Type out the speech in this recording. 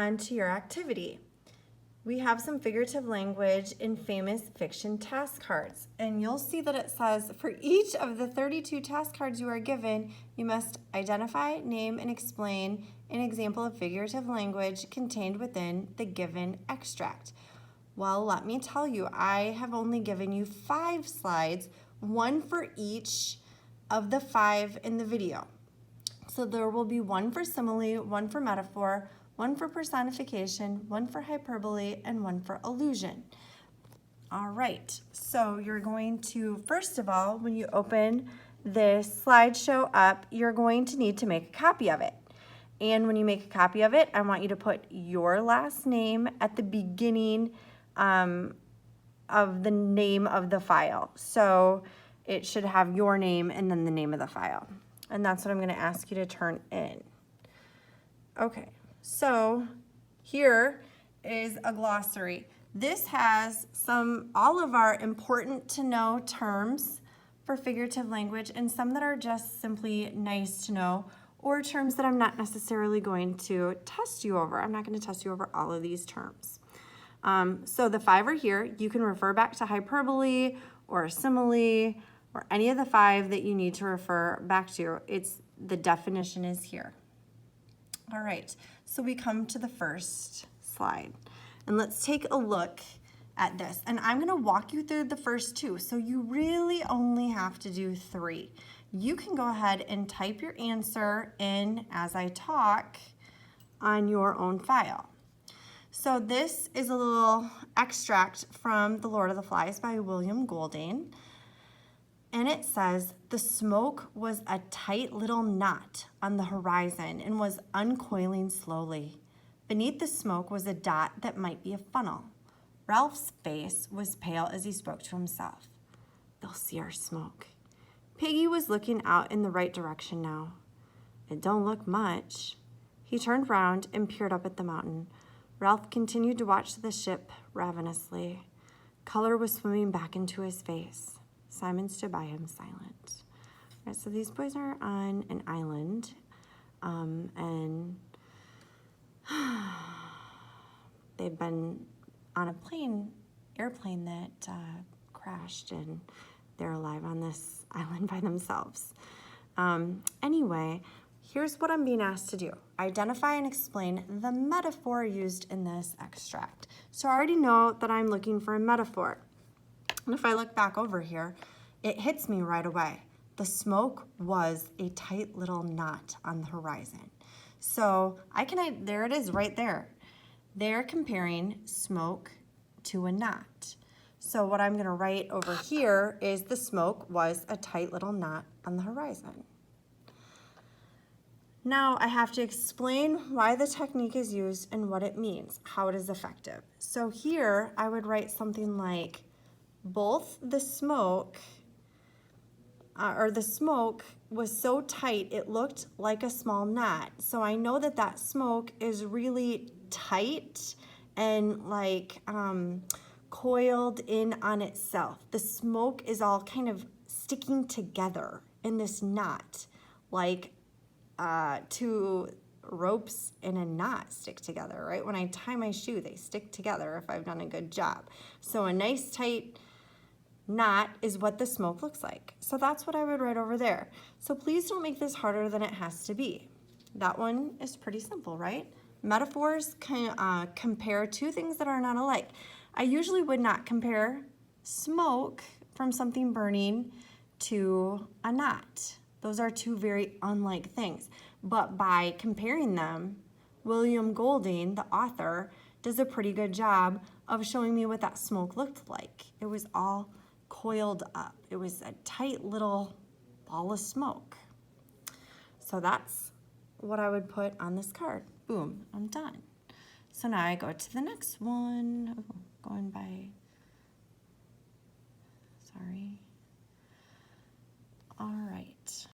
on to your activity. We have some figurative language in famous fiction task cards, and you'll see that it says for each of the 32 task cards you are given, you must identify, name, and explain an example of figurative language contained within the given extract. Well, let me tell you, I have only given you 5 slides, one for each of the 5 in the video. So there will be one for simile, one for metaphor, one for personification, one for hyperbole, and one for allusion. All right, so you're going to, first of all, when you open this slideshow up, you're going to need to make a copy of it. And when you make a copy of it, I want you to put your last name at the beginning of the name of the file. So it should have your name and then the name of the file. And that's what I'm gonna ask you to turn in. Okay, so here is a glossary. This has all of our important to know terms for figurative language and some that are just simply nice to know, or terms that I'm not necessarily going to test you over. I'm not going to test you over all of these terms. So the 5 are here. You can refer back to hyperbole or simile or any of the 5 that you need to refer back to. The definition is here. All right, so we come to the first slide. And let's take a look at this. And I'm gonna walk you through the first 2, so you really only have to do 3. You can go ahead and type your answer in as I talk on your own file. So this is a little extract from The Lord of the Flies by William Golding. And it says, the smoke was a tight little knot on the horizon and was uncoiling slowly. Beneath the smoke was a dot that might be a funnel. Ralph's face was pale as he spoke to himself. They'll see our smoke. Piggy was looking out in the right direction now. It don't look much. He turned round and peered up at the mountain. Ralph continued to watch the ship ravenously. Color was swimming back into his face. Simon stood by him silent. All right, so these boys are on an island, and they've been on a airplane that crashed, and they're alive on this island by themselves. Anyway, here's what I'm being asked to do. Identify and explain the metaphor used in this extract. So I already know that I'm looking for a metaphor. And if I look back over here, it hits me right away. The smoke was a tight little knot on the horizon. So there it is right there. They're comparing smoke to a knot. So what I'm gonna write over here is the smoke was a tight little knot on the horizon. Now I have to explain why the technique is used and what it means, how it is effective. So here I would write something like, both the smoke was so tight it looked like a small knot. So I know that that smoke is really tight and like coiled in on itself. The smoke is all kind of sticking together in this knot, like 2 ropes in a knot stick together, right? When I tie my shoe, they stick together if I've done a good job. So a nice tight knot is what the smoke looks like. So that's what I would write over there. So please don't make this harder than it has to be. That one is pretty simple, right? Metaphors can compare 2 things that are not alike. I usually would not compare smoke from something burning to a knot. Those are 2 very unlike things. But by comparing them, William Golding, the author, does a pretty good job of showing me what that smoke looked like. It was all coiled up. It was a tight little ball of smoke. So that's what I would put on this card. Boom, I'm done. So now I go to the next one. Oh, going by, sorry. All right,